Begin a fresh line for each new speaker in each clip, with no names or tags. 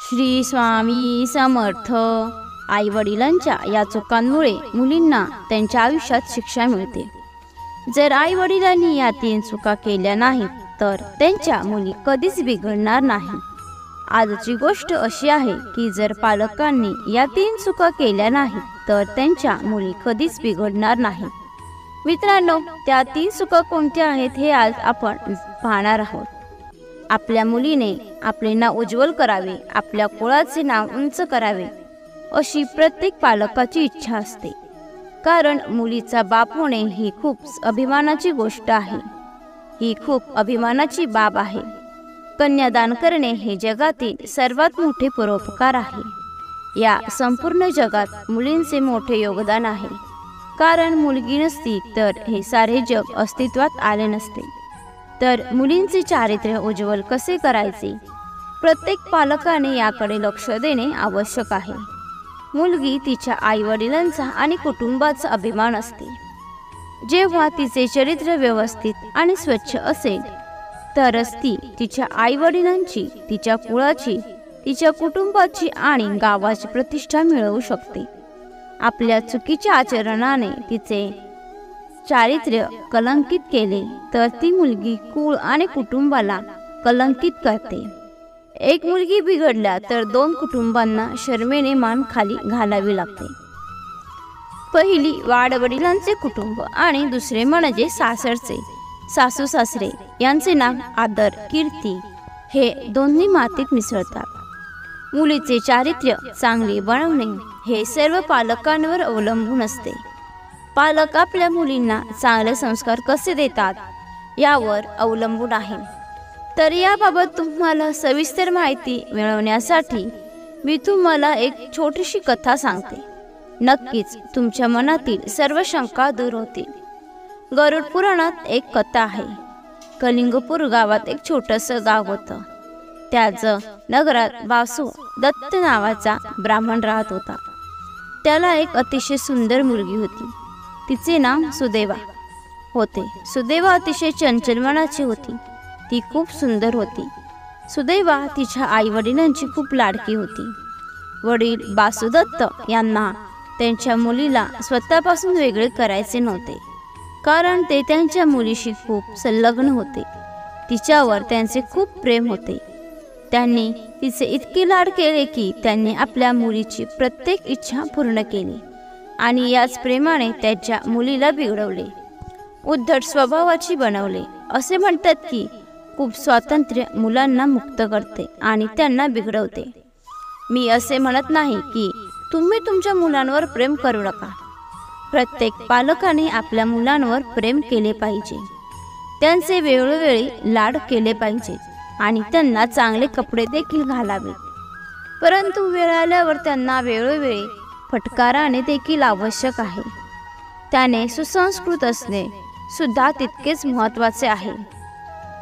श्री स्वामी समर्थ. आई वडिलांच्या या चुकांमुळे मुलींना त्यांच्या आयुष्यात शिक्षा मिळते. जर आई वडिलांनी या 3 चुका केल्या नाहीत तर त्यांच्या मुली कधीच बिघडणार नाही. आजची गोष्ट अशी आहे की जर पालकांनी या 3 चुका केल्या नाहीत तर त्यांच्या मुली कधीच बिघडणार नाहीत. मित्रांनो, त्या 3 चुका कोणत्या आहेत हे आज आपण पाहणार आहोत. आपल्या मुलीने आपले नाव उज्ज्वल करावे, आपल्या कुळाचे नाव उंच करावे अशी प्रत्येक पालकाची इच्छा असते. कारण मुलीचा बाप होणे ही खूप अभिमानाची गोष्ट आहे. ही खूप अभिमानाची बाब आहे. कन्यादान करणे हे जगातील सर्वात मोठे परोपकार आहे. या संपूर्ण जगात मुलींचे मोठे योगदान आहे. कारण मुलगी नसती तर हे सारे जग अस्तित्वात आले नसते. तर मुलींचे चारित्र्य उज्ज्वल कसे करायचे, प्रत्येक पालकाने याकडे लक्ष देणे आवश्यक आहे. मुलगी तिच्या आईवडिलांचा आणि कुटुंबाचा अभिमान असते. जेव्हा तिचे चरित्र व्यवस्थित आणि स्वच्छ असेल तरच ती तिच्या आईवडिलांची, तिच्या कुळाची, तिच्या कुटुंबाची आणि गावाची प्रतिष्ठा मिळवू शकते. आपल्या चुकीच्या आचरणाने तिचे चारित्र्य कलंकित केले तर ती मुलगी कुळ आणि कुटुंबाला कलंकित करते. एक मुलगी बिघडल्या तर 2 कुटुंबांना शर्मेने मान खाली घालावी लागते. पहिली वाडवडिलांचे कुटुंब आणि दुसरे म्हणजे सासरचे सासू सासरे यांचे नाव, आदर, कीर्ती हे दोन्ही मातीत मिसळतात. मुलीचे चारित्र्य चांगले बनवणे हे सर्व पालकांवर अवलंबून असते. पालक आपल्या मुलींना चांगले संस्कार कसे देतात यावर अवलंबून आहे. तर याबाबत तुम्हाला सविस्तर माहिती मिळवण्यासाठी मी तुम्हाला एक छोटीशी कथा सांगते. नक्कीच तुमच्या मनातील सर्व शंका दूर होतील. गरुड पुराणात एक कथा आहे. कलिंगपूर गावात एक छोटंसं गाव होतं. त्याच नगरात वासू दत्त नावाचा ब्राह्मण राहत होता. त्याला एक अतिशय सुंदर मुलगी होती. तिचे नाव सुदैवा होते. सुदैवा अतिशय चंचल मनाची होती. ती खूप सुंदर होती. सुदैवा तिच्या आई वडिलांची खूप लाडकी होती. वडील वासुदत्त यांना त्यांच्या मुलीला स्वतःपासून वेगळे करायचे नव्हते. कारण ते त्यांच्या मुलीशी खूप संलग्न होते. तिच्यावर त्यांचे खूप प्रेम होते. त्यांनी तिचे इतके लाड केले की त्यांनी आपल्या मुलीची प्रत्येक इच्छा पूर्ण केली आणि याच प्रेमाने त्याच्या मुलीला बिघडवले, उद्धट स्वभावाची बनवले. असे म्हणतात की खूप स्वातंत्र्य मुलांना मुक्त करते आणि त्यांना बिघडवते. मी असे म्हणत नाही की तुम्ही तुमच्या मुलांवर प्रेम करू नका. प्रत्येक पालकाने आपल्या मुलांवर प्रेम केले पाहिजे. त्यांचे वेळोवेळी लाड केले पाहिजे आणि त्यांना चांगले कपडे देखील घालावे. परंतु वेळ आल्यावर त्यांना वेळोवेळी फटकाराने देखील आवश्यक आहे. त्याने सुसंस्कृत असणे सुद्धा तितकेच महत्त्वाचे आहे.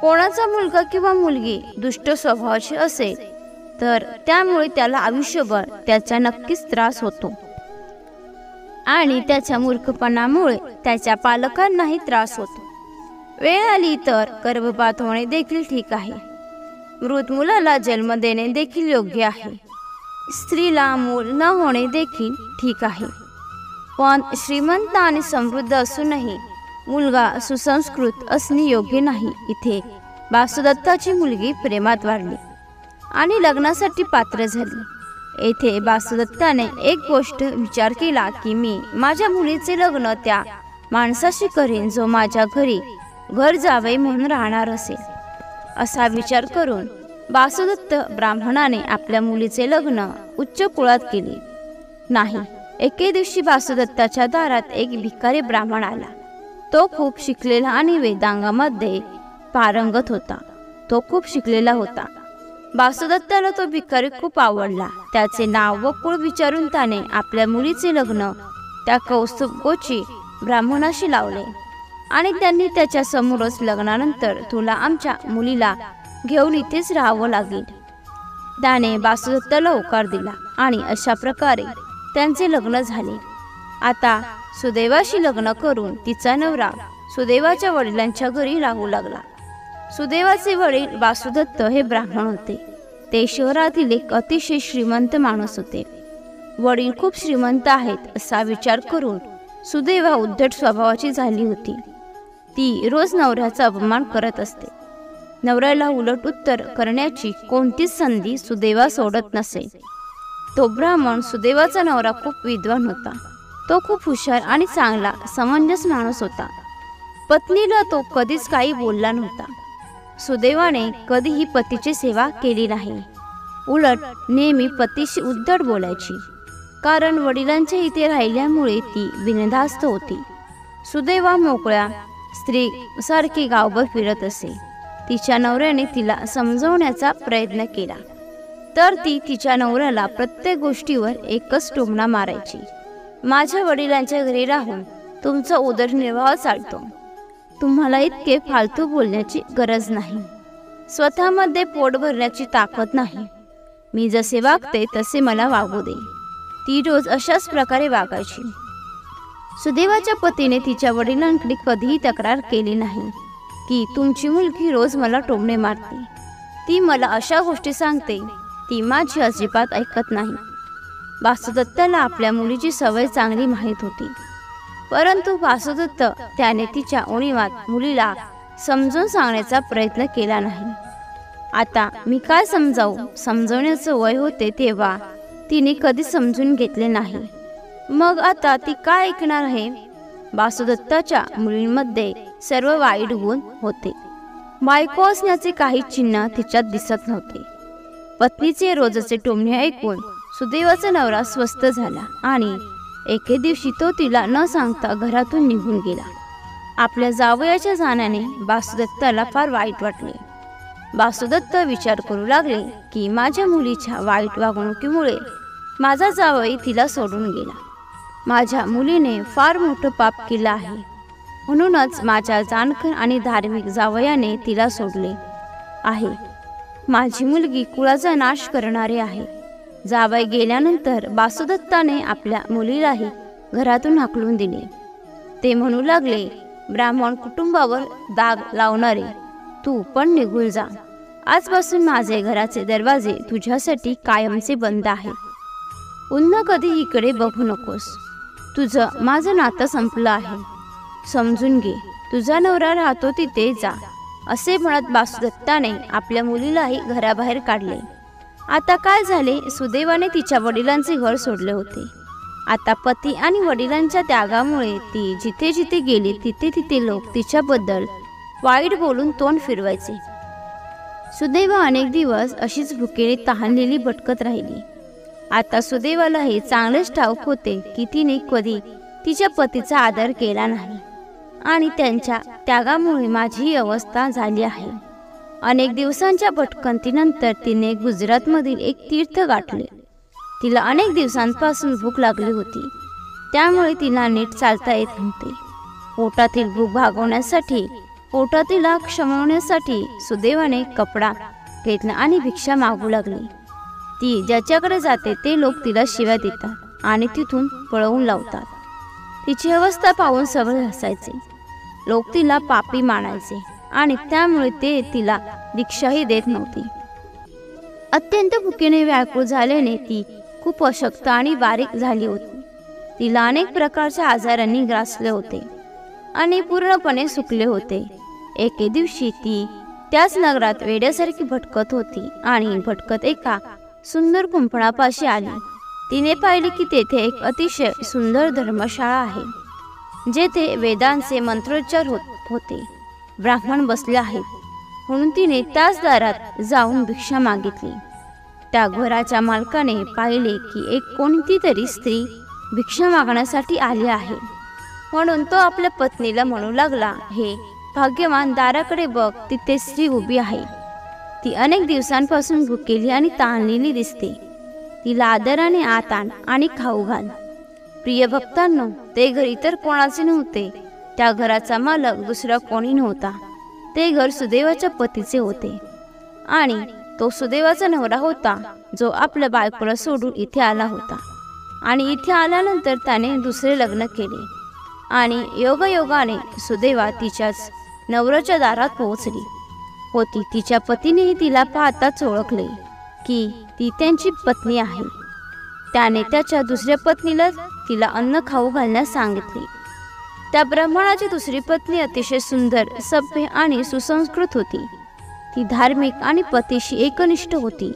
कोणाचा मुलगा किंवा मुलगी दुष्ट स्वभावाची असेल तर त्यामुळे त्याला आयुष्यभर त्याचा नक्कीच त्रास होतो आणि त्याच्या मूर्खपणामुळे त्याच्या पालकांनाही त्रास होतो. वेळ आली तर गर्भपात होणे देखील ठीक आहे. मृत मुलाला जन्म देणे देखील योग्य आहे. स्त्रीला मूल न होणे देखील ठीक आहे. पण श्रीमंत आणि समृद्ध असूनही मुलगा सुसंस्कृत असणे योग्य नाही. इथे वासुदत्ताची मुलगी प्रेमात वाढली आणि लग्नासाठी पात्र झाली. येथे वासुदत्ताने एक गोष्ट विचार केला की मी माझ्या मुलीचे लग्न त्या माणसाशी करीन जो माझ्या घरी घर जावई म्हणून राहणार असेल. असा विचार करून वासुदत्त ब्राह्मणाने आपल्या मुलीचे लग्न उच्च कुळात केले नाही. एके दिवशी वासुदत्ताच्या दारात एक भिकारी ब्राह्मण आला. तो खूप शिकलेला आणि वेदांगामध्ये पारंगत होता. तो खूप शिकलेला होता. वासुदत्ताला तो भिकारी खूप आवडला. त्याचे नाव व कुळ विचारून त्याने आपल्या मुलीचे लग्न त्या कौस्तुभगोची ब्राह्मणाशी लावले आणि त्यांनी त्याच्या समोरच लग्नानंतर तुला आमच्या मुलीला घेऊन इथेच राहावं लागेल. त्याने वासुदत्ताला होकार दिला आणि अशा प्रकारे त्यांचे लग्न झाले. आता सुदैवाशी लग्न करून तिचा नवरा सुदैवाच्या वडिलांच्या घरी राहू लागला. सुदैवाचे वडील वासुदत्त हे ब्राह्मण होते. ते शहरातील एक अतिशय श्रीमंत माणूस होते. वडील खूप श्रीमंत आहेत असा विचार करून सुदैवा उद्धट स्वभावाची झाली होती. ती रोज नवऱ्याचा अपमान करत असते. नवऱ्याला उलट उत्तर करण्याची कोणतीच संधी सुदैवा सोडत नसे. तो ब्राह्मण सुदैवाचा नवरा खूप विद्वान होता. तो खूप हुशार आणि चांगला समंजस माणूस होता. पत्नीला तो कधीच काही बोलला नव्हता. सुदैवाने कधीही पतीची सेवा केली नाही. उलट नेहमी पतीशी उद्धट बोलायची. कारण वडिलांच्या इथे राहिल्यामुळे ती बिनधास्त होती. सुदैवा मोकळ्या स्त्री सारखी गावभर फिरत असे. तिच्या नवऱ्याने तिला समजवण्याचा प्रयत्न केला तर ती तिच्या नवऱ्याला प्रत्येक गोष्टीवर एकच टोमणा मारायची. माझ्या वडिलांच्या घरी राहून तुमचा उदरनिर्वाह चालतो. तुम्हाला इतके फालतू बोलण्याची गरज नाही. स्वतःमध्ये पोट भरण्याची ताकद नाही. मी जसे वागते तसे मला वागू दे. ती रोज अशाच प्रकारे वागायची. सुदैवाच्या पतीने तिच्या वडिलांकडे कधीही तक्रार केली नाही की तुमची मुलगी रोज मला टोमणे मारते. ती मला अशा गोष्टी सांगते ती माझी अजिबात ऐकत नाही. वासुदत्ताला आपल्या मुलीची सवय चांगली माहीत होती. परंतु वासुदत्त त्याने तिच्या उणीवात मुलीला समजून सांगण्याचा प्रयत्न केला नाही. आता मी काय समजावू, समजवण्याचं वय होते तेव्हा तिने कधी समजून घेतले नाही. मग आता ती काय ऐकणार आहे. वासुदत्ताच्या मुलींमध्ये सर्व वाईट गुण होते. बायको असण्याचे काही चिन्ह तिच्यात दिसत नव्हते. पत्नीचे रोजचे टोमणे ऐकून सुदैवाचा नवरा स्वस्थ झाला आणि एके दिवशी तो तिला न सांगता घरातून निघून गेला. आपल्या जावयाच्या जाण्याने वासुदत्ताला फार वाईट वाटले. वासुदत्त विचार करू लागले की माझ्या मुलीच्या वाईट वागणुकीमुळे माझा जावई तिला सोडून गेला. माझ्या मुलीने फार मोठं पाप केलं आहे. म्हणूनच माझ्या जाणकार आणि धार्मिक जावयाने तिला सोडले आहे. माझी मुलगी कुळाचा नाश करणारी आहे. जावई गेल्यानंतर वासुदत्ताने आपल्या मुलीलाही घरातून हाकलून दिले. ते म्हणू लागले, ब्राह्मण कुटुंबावर दाग लावणारे तू पण निघून जा. आजपासून माझे घराचे दरवाजे तुझ्यासाठी कायमचे बंद आहेत. पुन्हा कधी इकडे बघू नकोस. तुझं माझं नातं संपलं आहे. समजून घे. तुझा नवरा राहतो तिथे जा. असे म्हणत वासुदत्ताने आपल्या मुलीलाही घराबाहेर काढले. आता काय झाले, सुदैवाने तिच्या वडिलांचे घर सोडले होते. आता पती आणि वडिलांच्या त्यागामुळे ती जिथे जिथे गेली तिथे तिथे लोक तिच्याबद्दल वाईट बोलून तोंड फिरवायचे. सुदैवा अनेक दिवस अशीच भुकेने तहानलेली भटकत राहिली. आता सुदैवाला हे चांगलेच ठाऊक होते की तिने कधी तिच्या पतीचा आदर केला नाही आणि त्यांच्या त्यागामुळे माझी ही अवस्था झाली आहे. अनेक दिवसांच्या भटकंतीनंतर तिने गुजरातमधील एक तीर्थ गाठले. तिला अनेक दिवसांपासून भूक लागली होती. त्यामुळे तिला नीट चालता येत नव्हते. पोटातील भूक भागवण्यासाठी, पोटातील आग शमवण्यासाठी सुदैवाने कपडा घेतला आणि भिक्षा मागू लागली. ती ज्याच्याकडे जाते ते लोक तिला शिव्या देतात आणि तिथून पळवून लावतात. तिची अवस्था पाहून सगळे हसायचे. लोक तिला पापी मानायचे आणि त्यामुळे ते तिला दीक्षाही देत नव्हती. अत्यंत भुकेने व्याकुळ झाल्याने ती खूप अशक्त आणि बारीक झाली होती. तिला अनेक प्रकारच्या आजारांनी ग्रासले होते आणि पूर्णपणे सुकले होते. एके दिवशी ती त्याच नगरात वेड्यासारखी भटकत होती आणि भटकत एका सुंदर कुंपणापाशी आली. तिने पाहिले की तेथे एक अतिशय सुंदर धर्मशाळा आहे जेथे वेदांचे मंत्रोच्चार होत होते. ब्राह्मण बसले आहेत म्हणून तिने त्याच दारात जाऊन भिक्षा मागितली. त्या घराच्या मालकाने पाहिले की एक कोणती तरी स्त्री भिक्षा मागण्यासाठी आली आहे. म्हणून तो आपल्या पत्नीला म्हणू लागला, हे भाग्यवान, दाराकडे बघ, तिथे स्त्री उभी आहे. ती अनेक दिवसांपासून भुकेली आणि ताणलेली दिसते. तिला आदराने आत आण आणि खाऊ घाल. प्रिय भक्तांनो, ते घर इतर कोणाचे नव्हते. त्या घराचा मालक दुसरा कोणी नव्हता. ते घर सुदैवाच्या पतीचे होते आणि तो सुदैवाचा नवरा होता जो आपल्या बायकोला सोडून इथे आला होता. आणि इथे आल्यानंतर त्याने दुसरे लग्न केले आणि योगायोगाने सुदैवा तिच्याच नवऱ्याच्या दारात पोहोचली होती. तिच्या पतीनेही तिला पाहताच ओळखले. की ती त्यांची पत्नी आहे. त्याने त्याच्या दुसऱ्या पत्नीला तिला अन्न खाऊ घालण्यास सांगितले. त्या ब्राह्मणाची दुसरी पत्नी अतिशय सुंदर, सभ्य आणि सुसंस्कृत होती. ती धार्मिक आणि पतीशी एकनिष्ठ होती.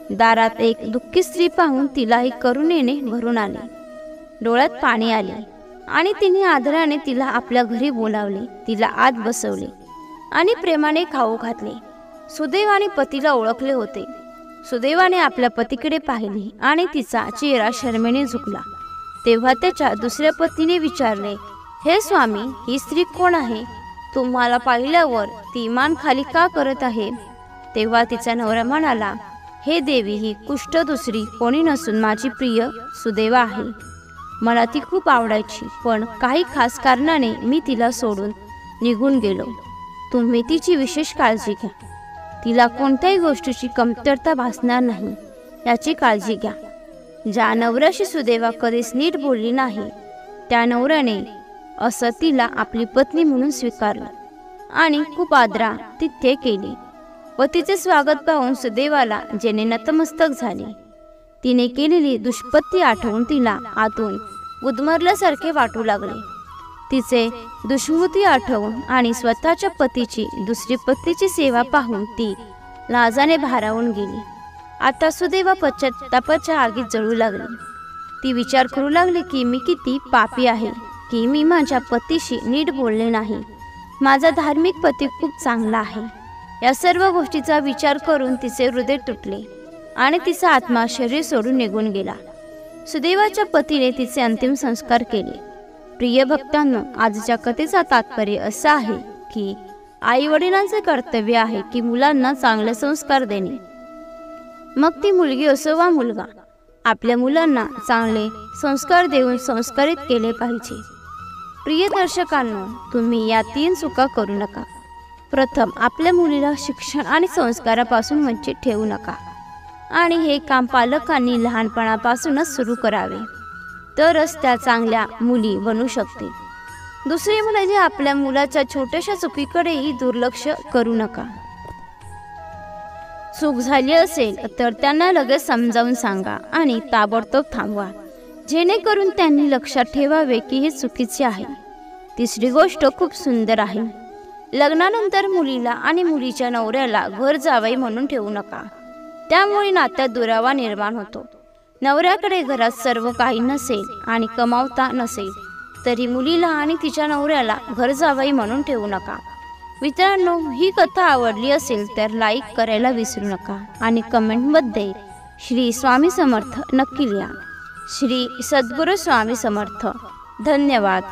दारात एक दुःखी स्त्री पाहून तिलाही करुणेने भरून आले. डोळ्यात पाणी आले आणि तिने आदराने तिला आपल्या घरी बोलावले. तिला आत बसवले आणि प्रेमाने खाऊ घातले. सुदैवाने पतीला ओळखले होते. सुदैवाने आपल्या पतीकडे पाहिले आणि तिचा चेहरा शरमेने झुकला. तेव्हा त्याच्या दुसऱ्या पत्नीने विचारले, हे स्वामी, ही स्त्री कोण आहे? तुम्हाला पाहिल्यावर ती मान खाली का करत आहे? तेव्हा तिचा नवरा म्हणाला, हे देवी, ही कुष्ठ दुसरी कोणी नसून माझी प्रिय सुदैवा आहे. मला ती खूप आवडायची, पण काही खास कारणाने मी तिला सोडून निघून गेलो. तुम्ही तिची विशेष काळजी घ्या. तिला कोणत्याही गोष्टीची कमतरता भासणार नाही याची काळजी घ्या. ज्या नवऱ्याशी सुदैवा कधीच नीट बोलली नाही, त्या नवऱ्याने असं तिला आपली पत्नी म्हणून स्वीकारलं आणि खूप आदरातिथ्य केले. पतीचे स्वागत पाहून सुदैवाला जेने नतमस्तक झाले. तिने केलेली दुष्पत्ती आठवून तिला आतून उद्मरल्यासारखे वाटू लागले. तिचे दुष्कृती आठवून आणि स्वतःच्या पतीची दुसरी पत्नीची सेवा पाहून ती लाजाने भारावून गेली. आता सुदैवा पश्चात्तापाच्या आगीत जळू लागली. ती विचार करू लागली की मी किती पापी आहे की मी माझ्या पतीशी नीट बोलले नाही. माझा धार्मिक पती खूप चांगला आहे. या सर्व गोष्टीचा विचार करून तिचे हृदय तुटले आणि तिचा आत्मा शरीर सोडून निघून गेला. सुदैवाच्या पतीने तिचे अंतिम संस्कार केले. प्रिय भक्तांनो, आजच्या कथेचा तात्पर्य असा आहे की आई वडिलांचे कर्तव्य आहे की मुलांना चांगले संस्कार देणे. मग ती मुलगी असो वा मुलगा, आपल्या मुलांना चांगले संस्कार देऊन संस्कारित केले पाहिजे. प्रिय दर्शकांनो, तुम्ही या 3 चुका करू नका. प्रथम, आपल्या मुलीला शिक्षण आणि संस्कारापासून वंचित ठेवू नका आणि हे काम पालकांनी लहानपणापासूनच सुरू करावे, तरच त्या चांगल्या मुली बनू शकतील. दुसरे म्हणजे आपल्या मुलाच्या छोट्याशा चुकीकडेही दुर्लक्ष करू नका. चूक झाली असेल तर त्यांना लगेच समजावून सांगा आणि ताबडतोब थांबवा, जेणेकरून त्यांनी लक्षात ठेवावे की हे चुकीचे आहे. तिसरी गोष्ट खूप सुंदर आहे. लग्नानंतर मुलीला आणि मुलीच्या नवऱ्याला घर जावई म्हणून ठेवू नका. त्यामुळे नात्यात दुरावा निर्माण होतो. नवऱ्याकडे घरात सर्व काही नसेल आणि कमावता नसेल तरी मुलीला आणि तिच्या नवऱ्याला घर जावई म्हणून ठेवू नका. मित्रांनो, ही कथा आवडली असेल तर लाईक करायला विसरू नका आणि कमेंटमध्ये श्री स्वामी समर्थ नक्की लिहा. श्री सद्गुरू स्वामी समर्थ. धन्यवाद.